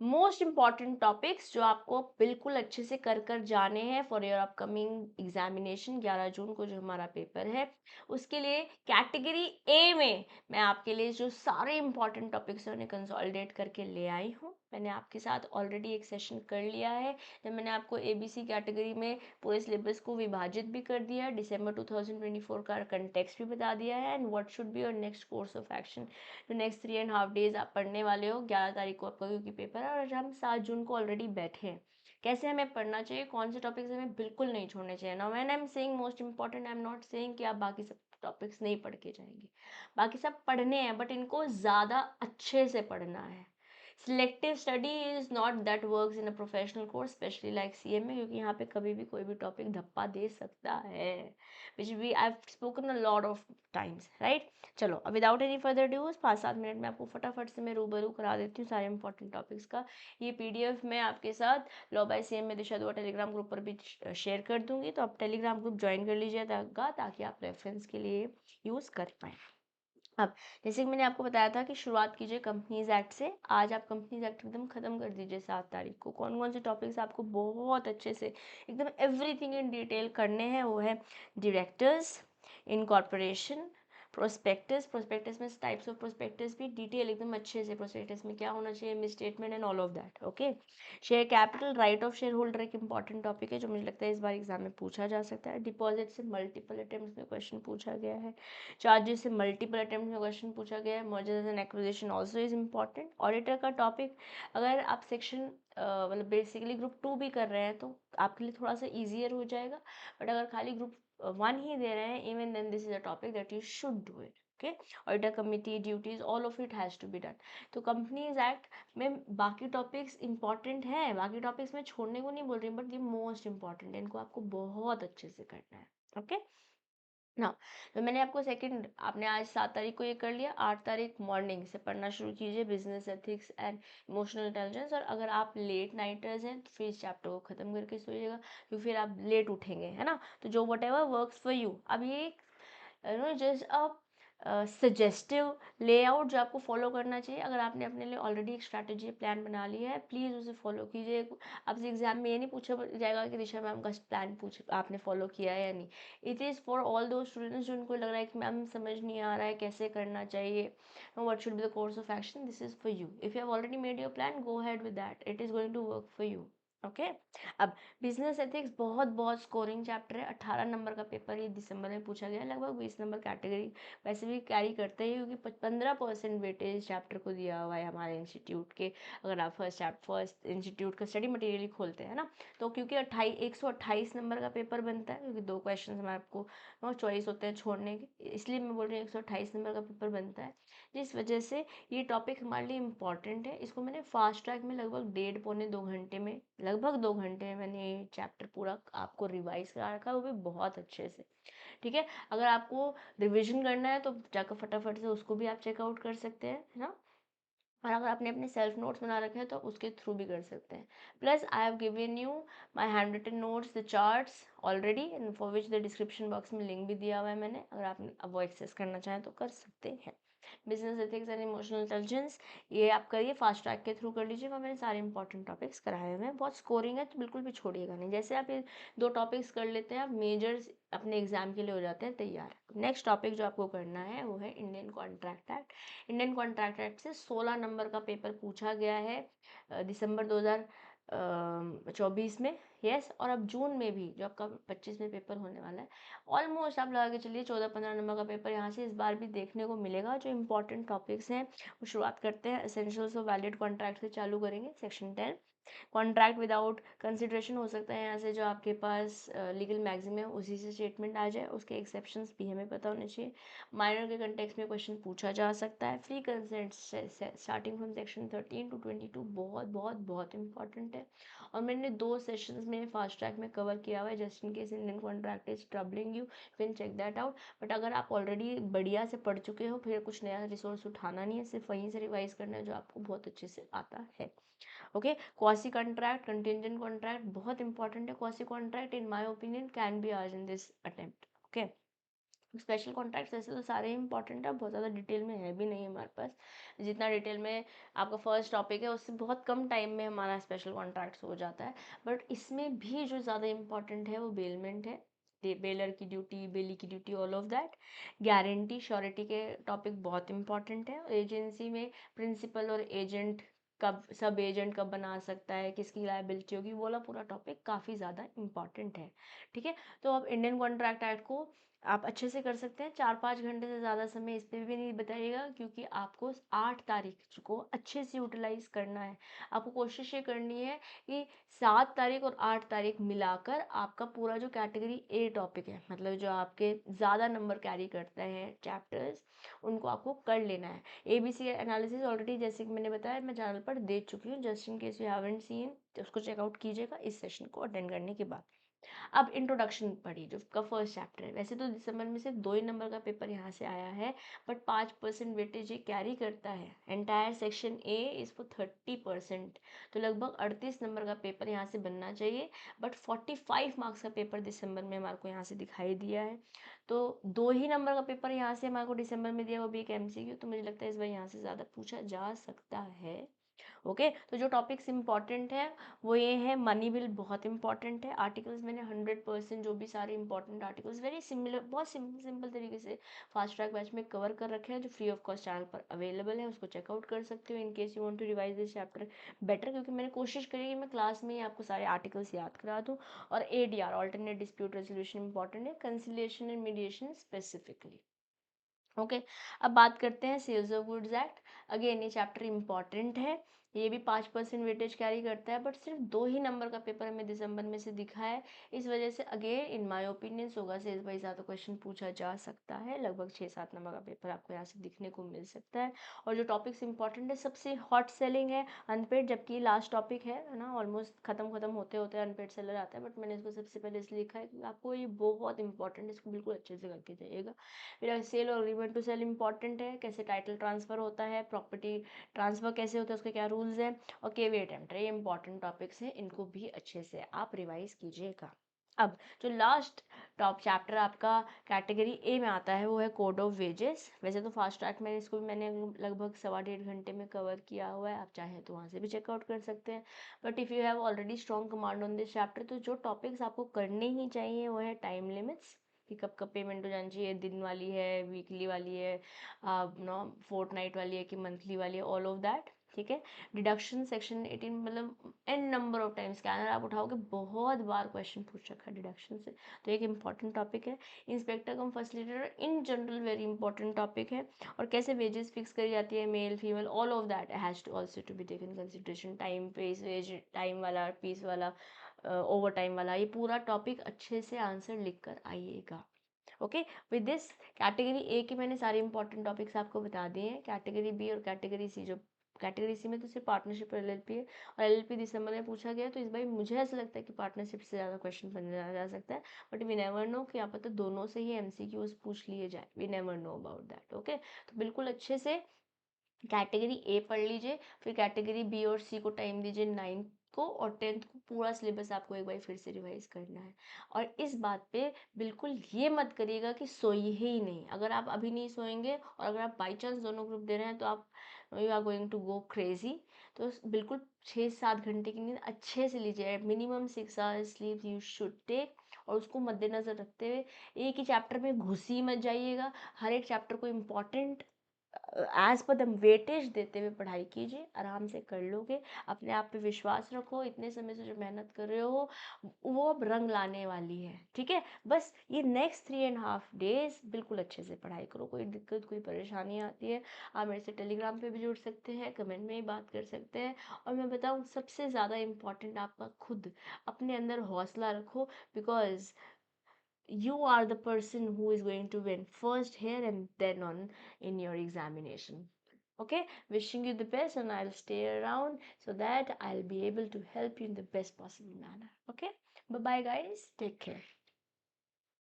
Most important topics जो आपको बिल्कुल अच्छे से कर कर जाने हैं फॉर योर अपकमिंग एग्जामिनेशन 11 जून को जो हमारा पेपर है, उसके लिए कैटेगरी ए में मैं आपके लिए जो सारे इम्पॉर्टेंट टॉपिक्स हैं उन्हें कंसोलिडेट करके ले आई हूँ। मैंने आपके साथ ऑलरेडी एक सेशन कर लिया है जब मैंने आपको एबीसी कैटेगरी में पूरे सिलेबस को विभाजित भी कर दिया है, दिसंबर 2024 का कंटेक्स्ट भी बता दिया है and what should be your next course of action. तो नेक्स्ट 3.5 डेज आप पढ़ने वाले हो, 11 तारीख को आपका क्योंकि पेपर है और हम 7 जून को ऑलरेडी बैठे हैं। कैसे हमें पढ़ना चाहिए, कौन से टॉपिक्स हमें बिल्कुल नहीं छोड़ने चाहिए। Now when I am saying most important, I am not saying कि आप बाकी सब टॉपिक्स नहीं पढ़ के जाएंगे। बाकी सब पढ़ने हैं बट इनको ज़्यादा अच्छे से पढ़ना है। Selective study is not that works in a professional course specially like CMA, क्योंकि यहाँ पे कभी भी कोई भी टॉपिक धप्पा दे सकता है, which we I have spoken a lot of times, right. चलो अब without any further dues 5-7 minute में आपको फटाफट से मैं रूबरू करा देती हूँ सारे इंपॉर्टेंट टॉपिक्स का। ये पीडीएफ मैं आपके साथ लॉ बाय सीएम में दिशा दुआ टेलीग्राम ग्रुप पर भी शेयर कर दूंगी, तो आप टेलीग्राम ग्रुप ज्वाइन कर लीजिएगा ताकि आप रेफरेंस के लिए यूज़ कर पाएँ। अब जैसे कि मैंने आपको बताया था कि शुरुआत कीजिए कंपनीज एक्ट से। आज आप कंपनीज एक्ट एकदम खत्म कर दीजिए 7 तारीख को। कौन कौन से टॉपिक्स आपको बहुत अच्छे से एकदम एवरीथिंग इन डिटेल करने हैं, वो है डायरेक्टर्स, इनकॉर्पोरेशन, प्रोस्पेक्टस। प्रोस्पेक्टस में टाइप्स ऑफ प्रोस्पेक्टस भी डिटेल एकदम अच्छे से, प्रोस्पेक्टस में क्या होना चाहिए, miss statement and all of that, okay. Share capital, right of share holder एक इंपॉर्टेंट टॉपिक है जो मुझे लगता है इस बार एग्जाम में पूछा जा सकता है। डिपॉजिट से मल्टीपल अटेम्प्ट में क्वेश्चन पूछा गया है। चार्जेस से मल्टीपल अटेम्प्ट में क्वेश्चन पूछा गया है। Mergers and acquisition also is important. Auditor का टॉपिक, अगर आप सेक्शन मतलब बेसिकली ग्रुप 2 भी कर रहे हैं तो आपके लिए थोड़ा सा ईजियर हो जाएगा, बट अगर खाली ग्रुप 1 ही दे रहे हैं, even then this is a topic that you should do it, okay. Auditor committee duties all of it has to be done. तो कंपनीज एक्ट में बाकी टॉपिक्स इंपॉर्टेंट हैं, बाकी टॉपिक्स में छोड़ने को नहीं बोल रही, बट ये मोस्ट इंपॉर्टेंट है, इनको आपको बहुत अच्छे से करना है, ओके ना। तो मैंने आपको सेकंड, आपने आज 7 तारीख को ये कर लिया, 8 तारीख मॉर्निंग से पढ़ना शुरू कीजिए business ethics and emotional intelligence. और अगर आप लेट नाइटर्स हैं तो फिर इस चैप्टर को खत्म करके सोइएगा, क्योंकि फिर आप लेट उठेंगे, है ना। तो जो what ever works for you, अब ये जस्ट अ सजेस्टिव लेआउट जो आपको फॉलो करना चाहिए। अगर आपने अपने लिए ऑलरेडी एक स्ट्रैटेजी प्लान बना लिया है, प्लीज़ उसे फॉलो कीजिए। आपसे एग्जाम में ये नहीं पूछा जाएगा कि दिशा मैम का प्लान पूछ आपने फॉलो किया है या नहीं। इट इज़ फॉर ऑल दो स्टूडेंट्स जिनको लग रहा है कि मैम समझ नहीं आ रहा है कैसे करना चाहिए, what should be the course of action, this is for you. If you have already made your plan, go ahead with that, it is going to work for you, okay. अब business ethics बहुत बहुत scoring chapter है। 18 number का paper ये दिसंबर में पूछा गया है, लगभग 20 नंबर कैटेगरी वैसे भी कैरी करते हैं, क्योंकि 15% वेटेज चैप्टर को दिया हुआ है हमारे इंस्टीट्यूट के। अगर आप फर्स्ट इंस्टीट्यूट का स्टडी मटेरियल खोलते हैं ना, तो क्योंकि 128 नंबर का पेपर बनता है, क्योंकि 2 क्वेश्चन हमारे आपको चॉइस होते हैं छोड़ने के, इसलिए मैं बोल रही हूँ 128 नंबर का पेपर बनता है, जिस वजह से ये टॉपिक हमारे लिए इम्पॉर्टेंट है। इसको मैंने फास्ट ट्रैक में लगभग 1.5 पौने 2 घंटे में, लगभग 2 घंटे में मैंने ये चैप्टर पूरा आपको रिवाइज करा रखा है, वो भी बहुत अच्छे से, ठीक है। अगर आपको रिवीजन करना है तो जाकर फटाफट से उसको भी आप चेकआउट कर सकते हैं, है ना। और अगर आपने अपने सेल्फ नोट्स बना रखे हैं तो उसके थ्रू भी कर सकते हैं। Plus I have given you my hand written notes, the charts already, for which the description box में लिंक भी दिया हुआ है मैंने, अगर आप अब वो एक्सेस करना चाहें तो कर सकते हैं। Business ethics and emotional intelligence ये आप करिए, फास्ट ट्रैक के थ्रू कर लीजिएगा, मैंने सारे इंपॉर्टेंट टॉपिक्स कराए हुए हैं। बहुत स्कोरिंग है तो बिल्कुल भी छोड़िएगा नहीं। जैसे आप ये 2 टॉपिक्स कर लेते हैं, आप मेजर्स अपने एग्जाम के लिए हो जाते हैं तैयार। नेक्स्ट टॉपिक जो आपको करना है वो है Indian contract act. Indian contract act से 16 नंबर का पेपर पूछा गया है दिसंबर 2024 में, यस। और अब जून में भी जो आपका 25 में पेपर होने वाला है, ऑलमोस्ट आप लगा के चलिए 14-15 नंबर का पेपर यहाँ से इस बार भी देखने को मिलेगा। जो इंपॉर्टेंट टॉपिक्स हैं वो शुरुआत करते हैं, एसेंशियल्स ऑफ वैलिड कॉन्ट्रैक्ट से चालू करेंगे, सेक्शन 10। कॉन्ट्रैक्ट विदाउट कंसिडरेशन हो सकता है यहाँ से, जो आपके पास लीगल मैक्सिम है उसी से स्टेटमेंट आ जाए, उसके एक्सेप्शंस भी हमें पता होने चाहिए। माइनर के कंटेक्स्ट में क्वेश्चन पूछा जा सकता है। Free consent starting from section 13 to 22 बहुत बहुत बहुत इंपॉर्टेंट है, और मैंने 2 सेशंस में फास्ट ट्रैक में कवर किया हुआ है। Just in case Indian contract is troubling you can check that out, but अगर आप ऑलरेडी बढ़िया से पढ़ चुके हो, फिर कुछ नया रिसोर्स उठाना नहीं है, सिर्फ वहीं से रिवाइज करना है जो आपको बहुत अच्छे से आता है, okay. Quasi contract, contingent contract बहुत इंपॉर्टेंट है। Quasi contract in my opinion can be आज in this attempt, okay. Special contracts वैसे तो सारे इंपॉर्टेंट है, बहुत ज़्यादा डिटेल में है भी नहीं हमारे पास। जितना डिटेल में आपका फर्स्ट टॉपिक है उससे बहुत कम टाइम में हमारा स्पेशल कॉन्ट्रैक्ट्स हो जाता है। बट इसमें भी जो ज़्यादा इंपॉर्टेंट है वो बेलमेंट है, बेलर की ड्यूटी, बेली की duty, all of that. Guarantee surety के टॉपिक बहुत इंपॉर्टेंट है। एजेंसी में प्रिंसिपल और एजेंट कब, सब एजेंट कब बना सकता है, किसकी लायबिलिटी होगी, वो वाला पूरा टॉपिक काफ़ी ज़्यादा इंपॉर्टेंट है। ठीक है, तो अब इंडियन कॉन्ट्रैक्ट एक्ट को आप अच्छे से कर सकते हैं। 4-5 घंटे से ज़्यादा समय इस पर भी नहीं बताइएगा, क्योंकि आपको 8 तारीख को अच्छे से यूटिलाइज करना है। आपको कोशिश ये करनी है कि 7 तारीख और 8 तारीख मिलाकर आपका पूरा जो कैटेगरी ए टॉपिक है, मतलब जो आपके ज़्यादा नंबर कैरी करते हैं चैप्टर्स, उनको आपको कर लेना है। ABC एनालिसिस ऑलरेडी जैसे कि मैंने बताया मैं चैनल पर दे चुकी हूँ, just in case you haven't seen तो उसको चेकआउट कीजिएगा इस सेशन को अटेंड करने के बाद। अब इंट्रोडक्शन पढ़ी जो उसका फर्स्ट चैप्टर है। वैसे तो दिसंबर में सिर्फ 2 ही नंबर का पेपर यहाँ से आया है, बट 5% वेटेज ये कैरी करता है। Entire section A is for 30%, तो लगभग 38 नंबर का पेपर यहाँ से बनना चाहिए। बट 45 मार्क्स का पेपर दिसंबर में हमारे को यहाँ से दिखाई दिया है, तो 2 ही नंबर का पेपर यहाँ से हमारे को दिसंबर में दिया, वो भी एक MCQ। तो मुझे लगता है इस बार यहाँ से ज़्यादा पूछा जा सकता है। ओके, तो जो टॉपिक्स इंपॉर्टेंट है वो ये है। मनी बिल बहुत इंपॉर्टेंट है। आर्टिकल्स मैंने 100% जो भी सारे इंपॉर्टेंट आर्टिकल्स वेरी सिमिलर, बहुत सिंपल तरीके से फास्ट ट्रैक बैच में कवर कर रखे हैं, जो फ्री ऑफ कॉस्ट चैनल पर अवेलेबल है। उसको चेकआउट कर सकते हो in case you want to revise this chapter better, क्योंकि मैंने कोशिश करी कि मैं क्लास में ही आपको सारे आर्टिकल्स याद करा दूँ। और ADR alternate dispute resolution important है, conciliation and mediation specifically. Okay, अब बात करते हैं sales of goods act. Again ये चैप्टर इंपॉर्टेंट है, ये भी 5% वेटेज कैरी करता है, बट सिर्फ 2 ही नंबर का पेपर हमें दिसंबर में से दिखा है। इस वजह से अगेन इन माय ओपिनियन होगा सेल्स बाई ज़्यादा क्वेश्चन पूछा जा सकता है। लगभग 6-7 नंबर का पेपर आपको यहाँ से दिखने को मिल सकता है। और जो टॉपिक्स इंपॉर्टेंट है, सबसे हॉट सेलिंग है अनपेड, जबकि लास्ट टॉपिक है ना, ऑलमोस्ट खत्म होते होते अनपेड सेलर आता है। बट मैंने इसको सबसे पहले इसलिए लिखा है क्योंकि आपको ये बहुत इंपॉर्टेंट है, इसको बिल्कुल अच्छे से करके जाइएगा। फिर सेल और अग्रीमेंट टू सेल इंपॉर्टेंट है, कैसे टाइटल ट्रांसफर होता है, प्रॉपर्टी ट्रांसफर कैसे होता है, उसके क्या रूल्स हैं, और केवी अटेम्प्ट, ये इंपॉर्टेंट टॉपिक्स हैं, इनको भी अच्छे से आप रिवाइज कीजिएगा। अब जो लास्ट टॉप चैप्टर आपका कैटेगरी ए में आता है वो है कोड ऑफ वेजेस। वैसे तो फास्ट ट्रैक में इसको भी मैंने लगभग 1.25 घंटे में कवर किया हुआ है, आप चाहें तो वहाँ से भी चेकआउट कर सकते हैं। But if you have already strong command on this chapter, तो जो टॉपिक्स आपको करने ही चाहिए वो है टाइम लिमिट्स, कि कब कब पेमेंट हो जानी चाहिए, दिन वाली है, वीकली वाली है, नो फोर्टनाइट वाली है कि मंथली वाली है, ऑल ऑफ दैट। ठीक है, डिडक्शन सेक्शन 18, मतलब n number of times scanner आप उठाओगे, बहुत बार क्वेश्चन पूछ रखा है डिडक्शन से, तो एक इंपॉर्टेंट टॉपिक है। Inspector cum facilitator in general very important topic है। और कैसे वेजेस फिक्स करी जाती है, male female, all of that has to also to be taken consideration. Time pace wage, time वाला, पीस वाला, ओवर टाइम वाला, ये पूरा टॉपिक अच्छे से आंसर लिख कर आइएगा। Okay, with this category A के मैंने सारे इंपॉर्टेंट टॉपिक्स आपको बता दिए हैं। कैटेगरी बी और कैटेगरी सी, जो कैटेगरी सी में तो सिर्फ पार्टनरशिप और LLP है, और LLP दिसंबर में पूछा गया, तो इस बार मुझे ऐसा लगता है कि पार्टनरशिप से ज़्यादा क्वेश्चन बनाया जा सकता है। बट वी नेवर नो, कि आप तो दोनों से ही MCQs पूछ लिए जाए, we never know about that. Okay, तो बिल्कुल अच्छे से कैटेगरी ए पढ़ लीजिए, फिर कैटेगरी बी और सी को टाइम दीजिए 9th को, और 10th को पूरा सिलेबस आपको एक बार फिर से रिवाइज करना है। और इस बात पे बिल्कुल ये मत करिएगा कि सोइए ही नहीं। अगर आप अभी नहीं सोएंगे और अगर आप बाई चांस दोनों ग्रुप दे रहे हैं, तो आप you are going to go crazy. तो बिल्कुल 6-7 घंटे की नींद अच्छे से लीजिए, minimum 6 hours sleep you should take. और उसको मद्देनजर रखते हुए एक ही चैप्टर में घुसी मत जाइएगा, हर एक चैप्टर को important as per the weightage देते हुए पढ़ाई कीजिए, आराम से कर लोगे। अपने आप पे विश्वास रखो, इतने समय से जो मेहनत कर रहे हो वो अब रंग लाने वाली है। ठीक है, बस ये नेक्स्ट 3.5 days बिल्कुल अच्छे से पढ़ाई करो। कोई दिक्कत, कोई परेशानी आती है, आप मेरे से टेलीग्राम पे भी जुड़ सकते हैं, कमेंट में ही बात कर सकते हैं। और मैं बताऊँ, सबसे ज़्यादा इम्पॉर्टेंट आपका खुद अपने अंदर हौसला रखो, because you are the person who is going to win first here and then on in your examination. Okay, wishing you the best, and I'll stay around so that I'll be able to help you in the best possible manner. Okay, bye bye guys, take care.